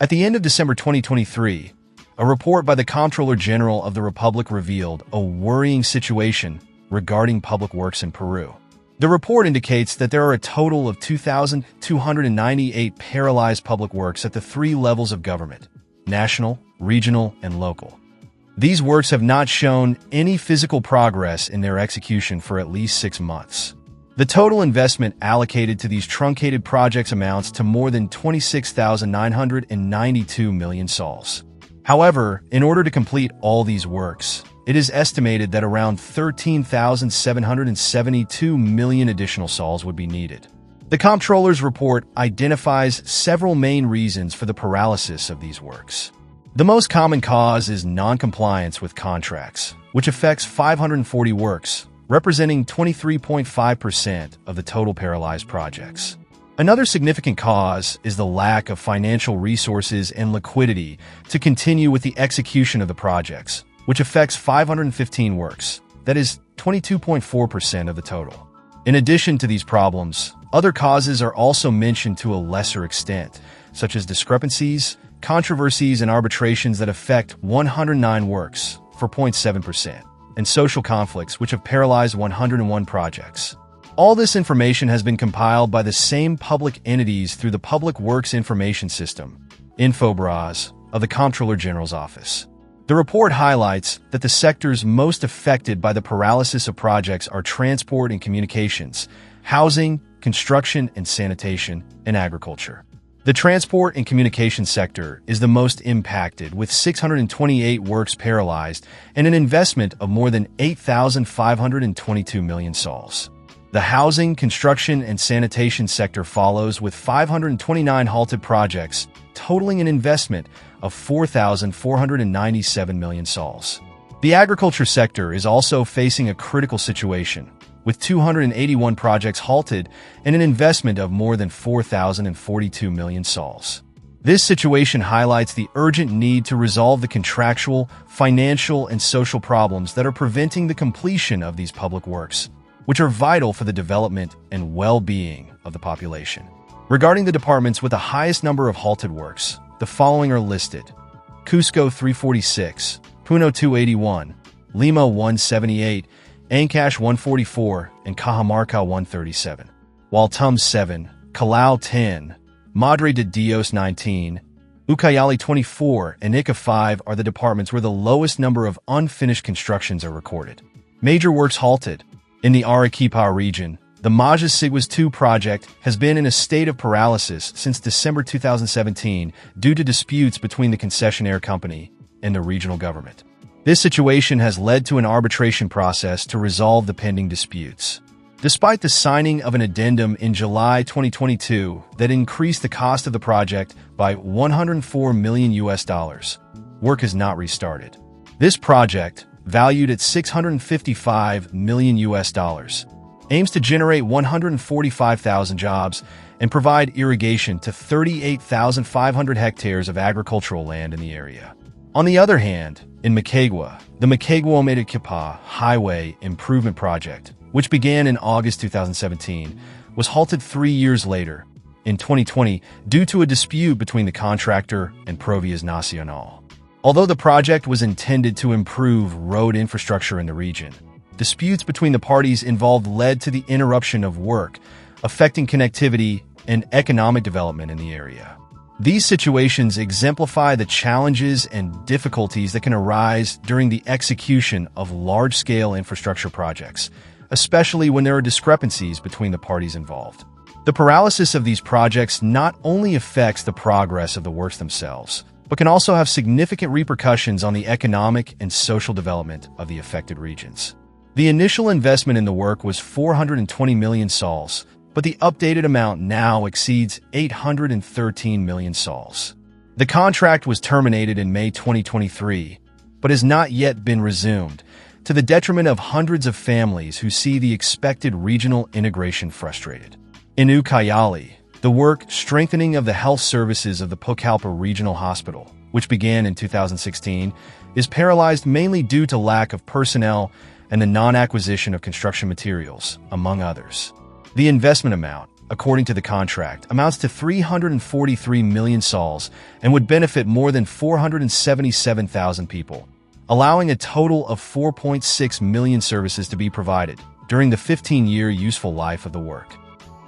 At the end of December 2023, a report by the Comptroller General of the Republic revealed a worrying situation regarding public works in Peru. The report indicates that there are a total of 2,298 paralyzed public works at the three levels of government: national, regional, and local. These works have not shown any physical progress in their execution for at least 6 months. The total investment allocated to these truncated projects amounts to more than 26,992 million sols. However, in order to complete all these works, it is estimated that around 13,772 million additional sols would be needed. The Comptroller's report identifies several main reasons for the paralysis of these works. The most common cause is non-compliance with contracts, which affects 540 works, representing 23.5% of the total paralyzed projects. Another significant cause is the lack of financial resources and liquidity to continue with the execution of the projects, which affects 515 works, that is 22.4% of the total. In addition to these problems, other causes are also mentioned to a lesser extent, such as discrepancies, controversies, and arbitrations that affect 109 works, 4.7%, and social conflicts, which have paralyzed 101 projects. All this information has been compiled by the same public entities through the Public Works Information System, Infobras, of the Comptroller General's Office. The report highlights that the sectors most affected by the paralysis of projects are transport and communications, housing, construction and sanitation, and agriculture. The transport and communication sector is the most impacted, with 628 works paralyzed and an investment of more than 8,522 million sols. The housing, construction, and sanitation sector follows with 529 halted projects, totaling an investment of 4,497 million sols. The agriculture sector is also facing a critical situation, with 281 projects halted and an investment of more than 4,042 million sols. This situation highlights the urgent need to resolve the contractual, financial, and social problems that are preventing the completion of these public works, which are vital for the development and well-being of the population. Regarding the departments with the highest number of halted works, the following are listed: Cusco 346, Puno 281, Lima 178, Ancash 144, and Cajamarca 137, while Tums 7, Callao 10, Madre de Dios 19, Ucayali 24, and Ica 5 are the departments where the lowest number of unfinished constructions are recorded. Major works halted. In the Arequipa region, the Majas Siguas 2 project has been in a state of paralysis since December 2017 due to disputes between the concessionaire company and the regional government. This situation has led to an arbitration process to resolve the pending disputes. Despite the signing of an addendum in July 2022 that increased the cost of the project by $104 million, work is not restarted. This project, valued at $655 million, aims to generate 145,000 jobs and provide irrigation to 38,500 hectares of agricultural land in the area. On the other hand, in Moquegua, the Moquegua-Arequipa Highway Improvement Project, which began in August 2017, was halted 3 years later, in 2020, due to a dispute between the contractor and Provías Nacional. Although the project was intended to improve road infrastructure in the region, disputes between the parties involved led to the interruption of work, affecting connectivity and economic development in the area. These situations exemplify the challenges and difficulties that can arise during the execution of large-scale infrastructure projects, especially when there are discrepancies between the parties involved. The paralysis of these projects not only affects the progress of the works themselves, but can also have significant repercussions on the economic and social development of the affected regions. The initial investment in the work was 420 million sols, but the updated amount now exceeds 813 million sols. The contract was terminated in May 2023, but has not yet been resumed, to the detriment of hundreds of families who see the expected regional integration frustrated. In Ucayali, the work strengthening of the health services of the Pucallpa Regional Hospital, which began in 2016, is paralyzed mainly due to lack of personnel and the non-acquisition of construction materials, among others. The investment amount, according to the contract, amounts to 343 million sols and would benefit more than 477,000 people, allowing a total of 4.6 million services to be provided during the 15-year useful life of the work.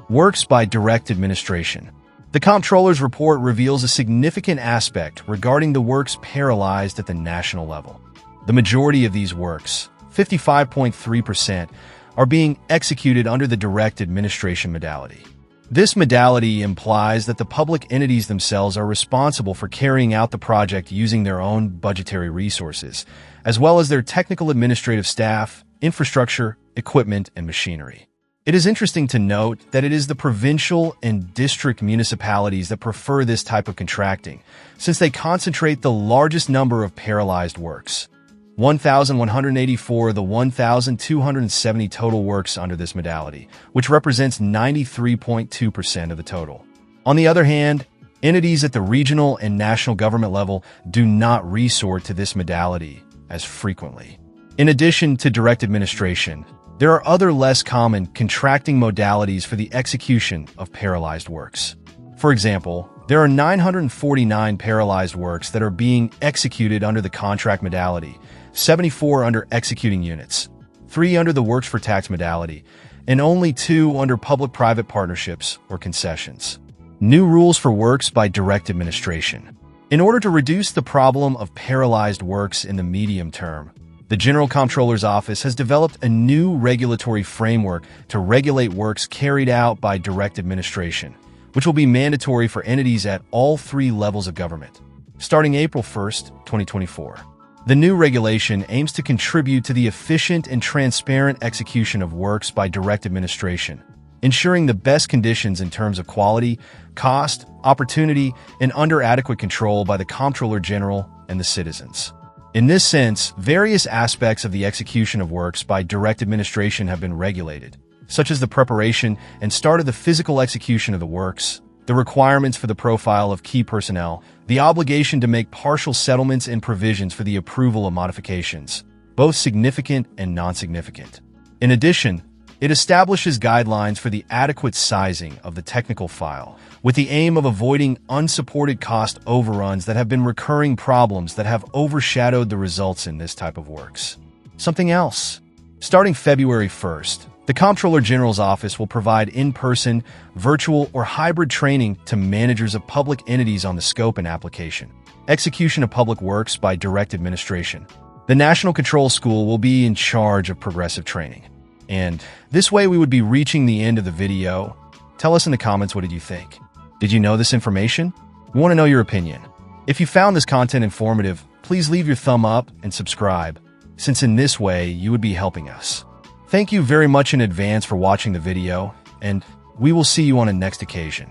Works by direct administration. The Comptroller's report reveals a significant aspect regarding the works paralyzed at the national level. The majority of these works, 55.3%, are being executed under the direct administration modality. This modality implies that the public entities themselves are responsible for carrying out the project using their own budgetary resources, as well as their technical administrative staff, infrastructure, equipment, and machinery. It is interesting to note that it is the provincial and district municipalities that prefer this type of contracting, since they concentrate the largest number of paralyzed works. 1,184 of the 1,270 total works under this modality, which represents 93.2% of the total. On the other hand, entities at the regional and national government level do not resort to this modality as frequently. In addition to direct administration, there are other less common contracting modalities for the execution of paralyzed works. For example, there are 949 paralyzed works that are being executed under the contract modality, 74 under executing units, 3 under the works for tax modality, and only 2 under public-private partnerships or concessions. New rules for works by direct administration. In order to reduce the problem of paralyzed works in the medium term, the General Comptroller's Office has developed a new regulatory framework to regulate works carried out by direct administration, which will be mandatory for entities at all 3 levels of government, starting April 1st, 2024. The new regulation aims to contribute to the efficient and transparent execution of works by direct administration, ensuring the best conditions in terms of quality, cost, opportunity, and under adequate control by the Comptroller General and the citizens. In this sense, various aspects of the execution of works by direct administration have been regulated, such as the preparation and start of the physical execution of the works, the requirements for the profile of key personnel, the obligation to make partial settlements and provisions for the approval of modifications, both significant and non-significant. In addition, it establishes guidelines for the adequate sizing of the technical file, with the aim of avoiding unsupported cost overruns that have been recurring problems that have overshadowed the results in this type of works. Something else. Starting February 1st, the Comptroller General's Office will provide in-person, virtual, or hybrid training to managers of public entities on the scope and application, execution of public works by direct administration. The National Control School will be in charge of progressive training. And this way we would be reaching the end of the video. Tell us in the comments, what did you think? Did you know this information? We want to know your opinion. If you found this content informative, please leave your thumb up and subscribe, since in this way you would be helping us. Thank you very much in advance for watching the video, and we will see you on a next occasion.